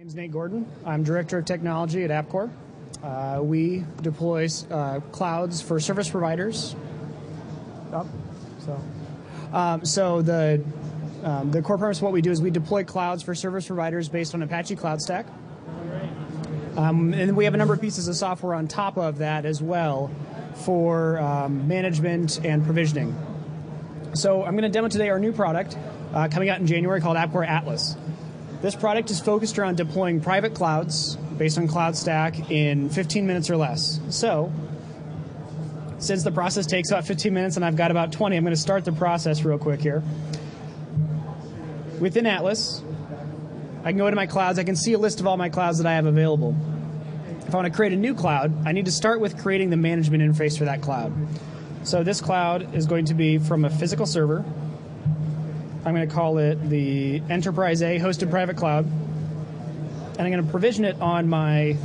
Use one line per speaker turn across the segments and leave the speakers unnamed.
name's Nate Gordon. I'm Director of Technology at Appcore. We deploy clouds for service providers. So the core premise of what we do is we deploy clouds for service providers based on Apache Cloud Stack. And we have a number of pieces of software on top of that as well for management and provisioning. So I'm going to demo today our new product coming out in January called Appcore Atlas. This product is focused around deploying private clouds based on Cloud Stack in 15 minutes or less. So since the process takes about 15 minutes and I've got about 20, I'm going to start the process real quick here. Within Atlas, I can go into my clouds. I can see a list of all my clouds that I have available. If I want to create a new cloud, I need to start with creating the management interface for that cloud. So this cloud is going to be from a physical server. I'm going to call it the Enterprise A hosted private cloud. And I'm going to provision it on my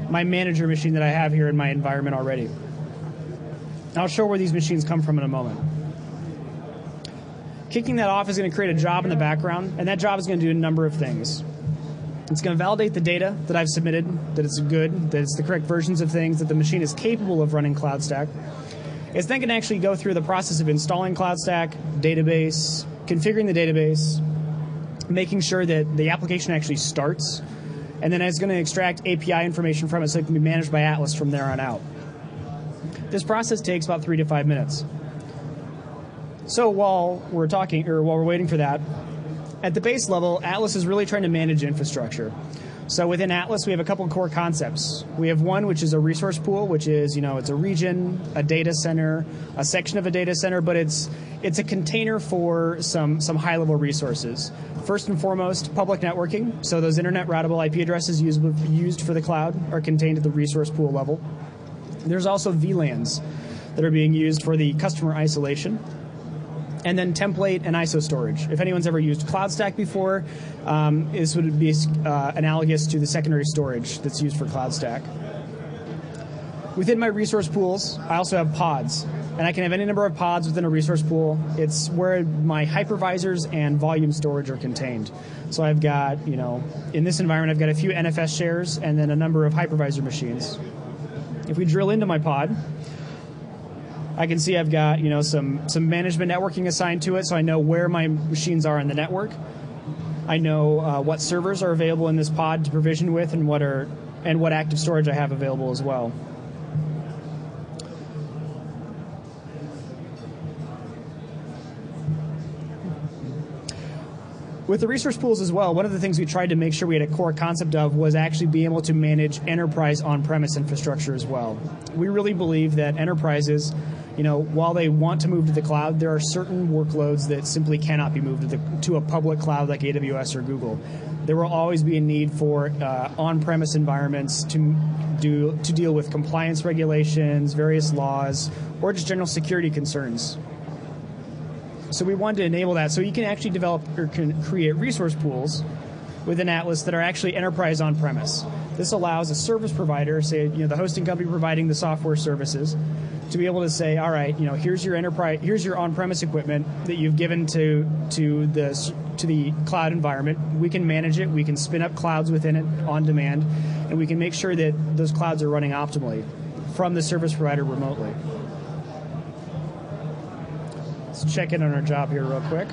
manager machine that I have here in my environment already. I'll show where these machines come from in a moment. Kicking that off is going to create a job in the background, and that job is going to do a number of things. It's going to validate the data that I've submitted, that it's good, that it's the correct versions of things, that the machine is capable of running Cloud Stack. It's then going to actually go through the process of installing Cloud Stack, database, configuring the database, making sure that the application actually starts, and then it's going to extract API information from it so it can be managed by Atlas from there on out. This process takes about 3 to 5 minutes. So while we're waiting for that, at the base level, Atlas is really trying to manage infrastructure. So within Atlas, we have a couple of core concepts. We have one, which is a resource pool, which is, it's a region, a data center, a section of a data center, but it's a container for some high-level resources. First and foremost, public networking. So those internet routable IP addresses used for the cloud are contained at the resource pool level. There's also VLANs that are being used for the customer isolation. And then template and ISO storage. If anyone's ever used Cloud Stack before, this would be analogous to the secondary storage that's used for Cloud Stack. Within my resource pools, I also have pods. And I can have any number of pods within a resource pool. It's where my hypervisors and volume storage are contained. So I've got, in this environment, I've got a few NFS shares and then a number of hypervisor machines. If we drill into my pod, I can see I've got some management networking assigned to it, so I know where my machines are in the network. I know what servers are available in this pod to provision with, and what active storage I have available as well. With the resource pools as well, one of the things we tried to make sure we had a core concept of was actually being able to manage enterprise on-premise infrastructure as well. We really believe that enterprises, while they want to move to the cloud, there are certain workloads that simply cannot be moved to a public cloud like AWS or Google. There will always be a need for on-premise environments to deal with compliance regulations, various laws, or just general security concerns. So we wanted to enable that so you can actually develop or can create resource pools within Atlas that are actually enterprise on-premise. This allows a service provider, say the hosting company providing the software services, to be able to say, all right, here's your on-premise equipment that you've given to the cloud environment. We can manage it. We can spin up clouds within it on demand, and we can make sure that those clouds are running optimally from the service provider remotely. Let's check in on our job here real quick.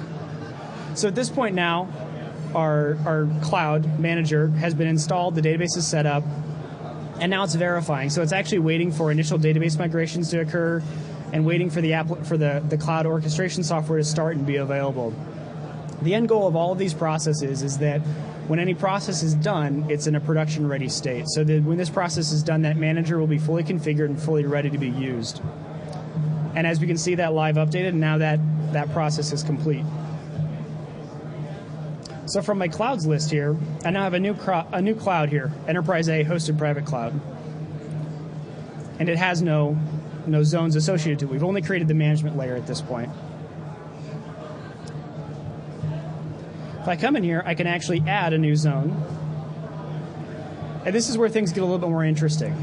So at this point now, our cloud manager has been installed, the database is set up, and now it's verifying. So it's actually waiting for initial database migrations to occur and waiting for the cloud orchestration software to start and be available. The end goal of all of these processes is that when any process is done, it's in a production-ready state. So that when this process is done, that manager will be fully configured and fully ready to be used. And as we can see, that live updated, now that process is complete. So from my clouds list here, I now have a new cloud here, Enterprise A hosted private cloud. And it has no zones associated to it. We've only created the management layer at this point. If I come in here, I can actually add a new zone. And this is where things get a little bit more interesting.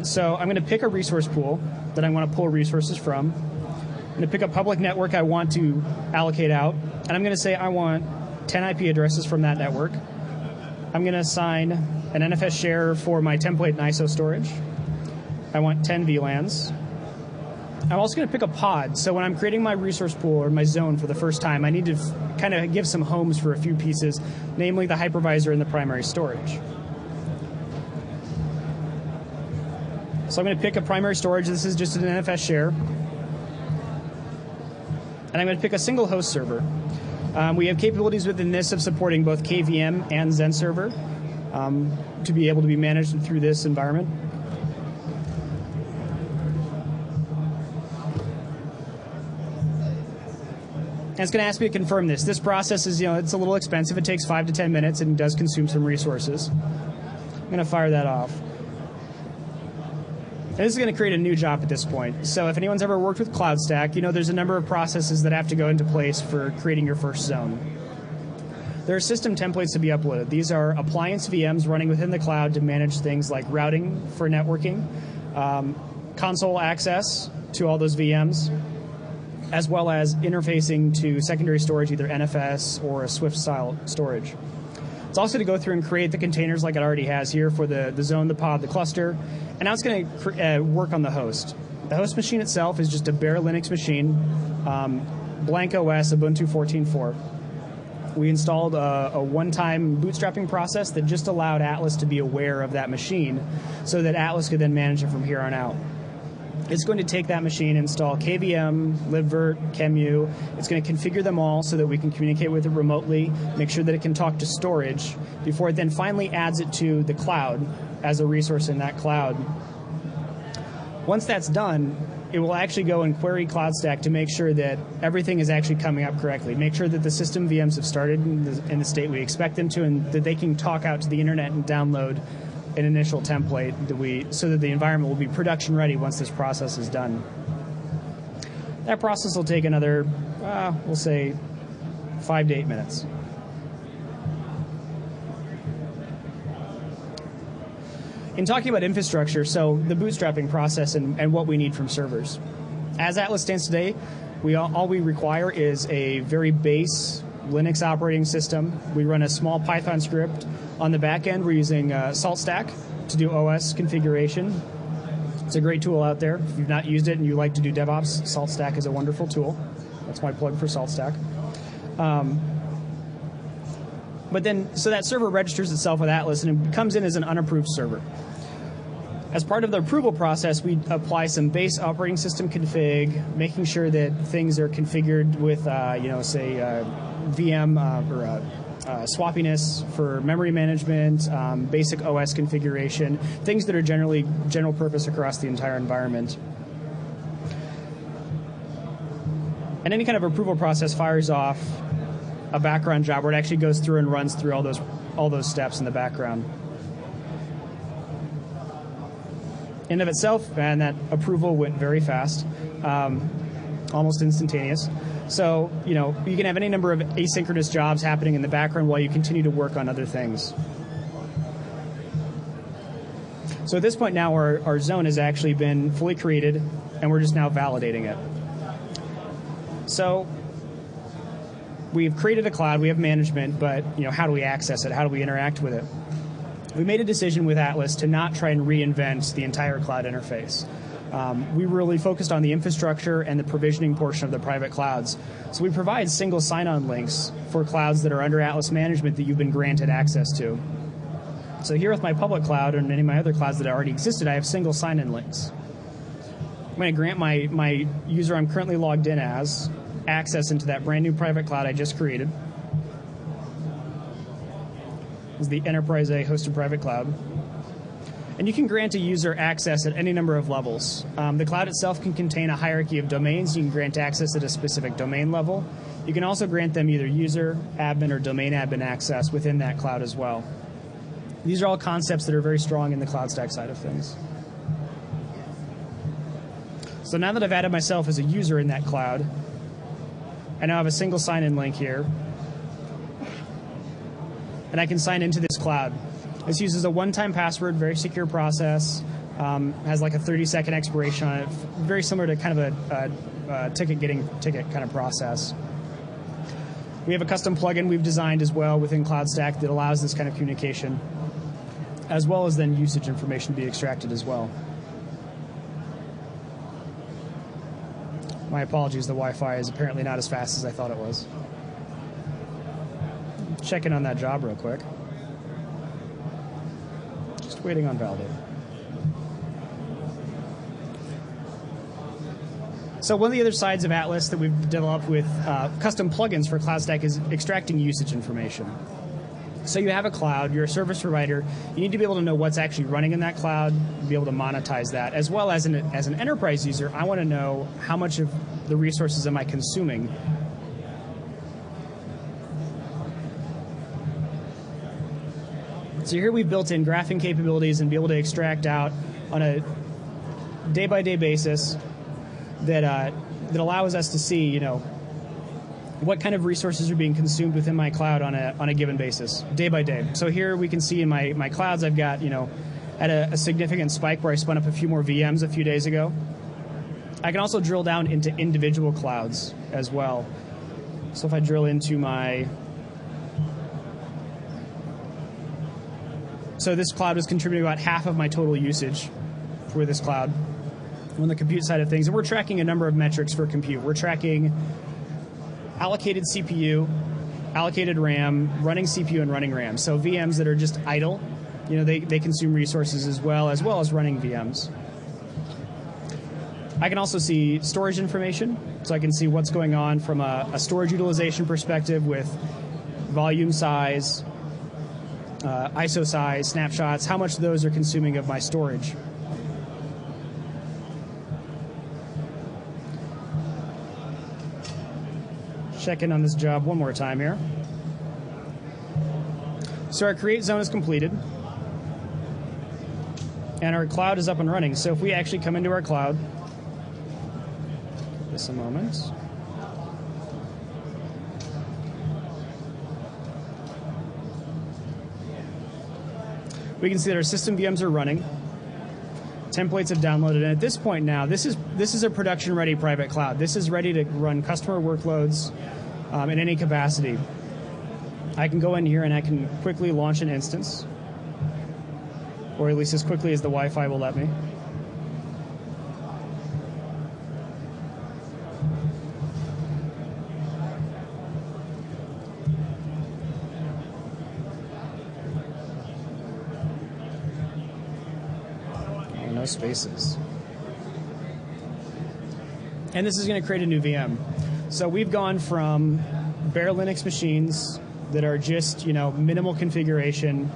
So I'm going to pick a resource pool that I want to pull resources from. I'm going to pick a public network I want to allocate out. And I'm going to say I want 10 IP addresses from that network. I'm going to assign an NFS share for my template and ISO storage. I want 10 VLANs. I'm also going to pick a pod. So when I'm creating my resource pool or my zone for the first time, I need to kind of give some homes for a few pieces, namely the hypervisor and the primary storage. So I'm going to pick a primary storage. This is just an NFS share. And I'm going to pick a single host server. We have capabilities within this of supporting both KVM and Zen server to be able to be managed through this environment. And it's going to ask me to confirm this. This process is, it's a little expensive. It takes 5 to 10 minutes and does consume some resources. I'm going to fire that off. And this is going to create a new job at this point. So if anyone's ever worked with CloudStack, there's a number of processes that have to go into place for creating your first zone. There are system templates to be uploaded. These are appliance VMs running within the cloud to manage things like routing for networking, console access to all those VMs, as well as interfacing to secondary storage, either NFS or a Swift-style storage. It's also to go through and create the containers like it already has here for the zone, the pod, the cluster. And now it's going to work on the host. The host machine itself is just a bare Linux machine, blank OS, Ubuntu 14.4. We installed a one-time bootstrapping process that just allowed Atlas to be aware of that machine so that Atlas could then manage it from here on out. It's going to take that machine, install KVM, libvirt, QEMU. It's going to configure them all so that we can communicate with it remotely, make sure that it can talk to storage, before it then finally adds it to the cloud as a resource in that cloud. Once that's done, it will actually go and query CloudStack to make sure that everything is actually coming up correctly, make sure that the system VMs have started in the state we expect them to, and that they can talk out to the internet and download an initial template so that the environment will be production ready once this process is done. That process will take another, we'll say, 5 to 8 minutes. In talking about infrastructure, so the bootstrapping process and what we need from servers. As Atlas stands today, all we require is a very base Linux operating system. We run a small Python script. On the back end, we're using SaltStack to do OS configuration. It's a great tool out there. If you've not used it and you like to do DevOps, SaltStack is a wonderful tool. That's my plug for SaltStack. But then, so that server registers itself with Atlas and it comes in as an unapproved server. As part of the approval process, we apply some base operating system config, making sure that things are configured with, say, VM or swappiness for memory management, basic OS configuration, things that are general purpose across the entire environment. And any kind of approval process fires off a background job where it actually goes through and runs through all those steps in the background. In of itself, and that approval went very fast, almost instantaneous. So, you can have any number of asynchronous jobs happening in the background while you continue to work on other things. So at this point now, our zone has actually been fully created, and we're just now validating it. So we've created a cloud, we have management, but how do we access it? How do we interact with it? We made a decision with Atlas to not try and reinvent the entire cloud interface. We really focused on the infrastructure and the provisioning portion of the private clouds. So we provide single sign-on links for clouds that are under Atlas management that you've been granted access to. So here with my public cloud and any of my other clouds that already existed, I have single sign-in links. I'm going to grant my user I'm currently logged in as access into that brand new private cloud I just created. This is the Enterprise A hosted private cloud. And you can grant a user access at any number of levels. The cloud itself can contain a hierarchy of domains. You can grant access at a specific domain level. You can also grant them either user, admin, or domain admin access within that cloud as well. These are all concepts that are very strong in the CloudStack side of things. So now that I've added myself as a user in that cloud, I now have a single sign-in link here. And I can sign into this cloud. This uses a one-time password, very secure process, has like a 30-second expiration on it, very similar to kind of a ticket kind of process. We have a custom plugin we've designed as well within CloudStack that allows this kind of communication, as well as then usage information to be extracted as well. My apologies, the Wi-Fi is apparently not as fast as I thought it was. Checking on that job real quick. Just waiting on validate. So one of the other sides of Atlas that we've developed with custom plugins for CloudStack is extracting usage information. So you have a cloud, you're a service provider, you need to be able to know what's actually running in that cloud, be able to monetize that, as well as an enterprise user, I want to know how much of the resources am I consuming. So here we've built in graphing capabilities and be able to extract out on a day-by-day basis that allows us to see, you know, what kind of resources are being consumed within my cloud on a given basis, day by day. So here we can see in my clouds I've got, you know, at a significant spike where I spun up a few more VMs a few days ago. I can also drill down into individual clouds as well. So if I drill into my... So this cloud was contributing about half of my total usage for this cloud on the compute side of things. And we're tracking a number of metrics for compute. We're tracking allocated CPU, allocated RAM, running CPU and running RAM. So VMs that are just idle, you know, they consume resources as well as running VMs. I can also see storage information, so I can see what's going on from a storage utilization perspective with volume size, ISO size, snapshots, how much those are consuming of my storage. Check in on this job one more time here. So our create zone is completed, and our cloud is up and running. So if we actually come into our cloud, just a moment. We can see that our system VMs are running. Templates have downloaded, and at this point now, this is a production-ready private cloud. This is ready to run customer workloads in any capacity. I can go in here and I can quickly launch an instance, or at least as quickly as the Wi-Fi will let me. No spaces. And this is going to create a new VM. So we've gone from bare Linux machines that are just, you know, minimal configuration,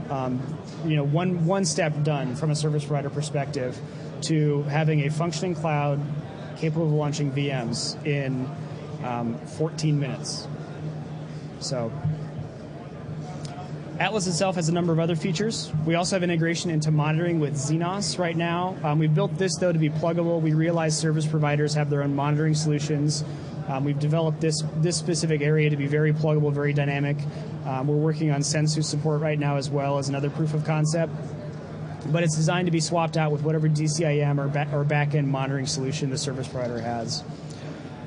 you know, one step done from a service provider perspective, to having a functioning cloud capable of launching VMs in 14 minutes. So Atlas itself has a number of other features. We also have integration into monitoring with Xenos right now. We've built this, though, to be pluggable. We realize service providers have their own monitoring solutions. We've developed this specific area to be very pluggable, very dynamic. We're working on Sensu support right now as well as another proof of concept. But it's designed to be swapped out with whatever DCIM or back-end monitoring solution the service provider has.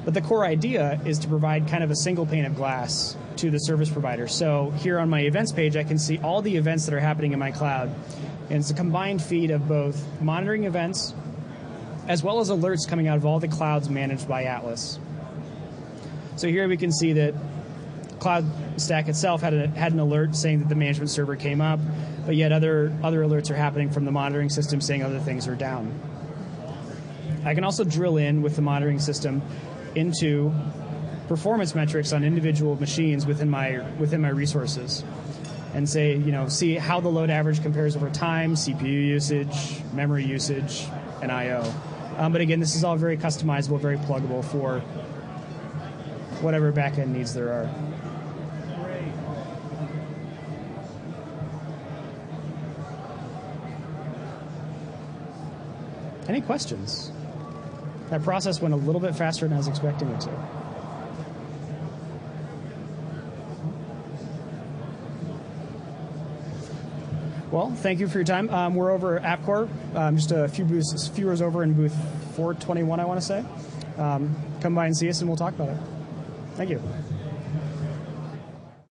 But the core idea is to provide kind of a single pane of glass to the service provider. So here on my events page, I can see all the events that are happening in my cloud. And it's a combined feed of both monitoring events as well as alerts coming out of all the clouds managed by Atlas. So here we can see that CloudStack itself had an alert saying that the management server came up, but yet other alerts are happening from the monitoring system saying other things are down. I can also drill in with the monitoring system into performance metrics on individual machines within my resources, and say, you know, see how the load average compares over time, CPU usage, memory usage, and I/O. But again, this is all very customizable, very pluggable for whatever backend needs there are. Any questions? That process went a little bit faster than I was expecting it to. Well, thank you for your time. We're over at Appcore, just a few rows over in booth 421, I want to say. Come by and see us, and we'll talk about it. Thank you.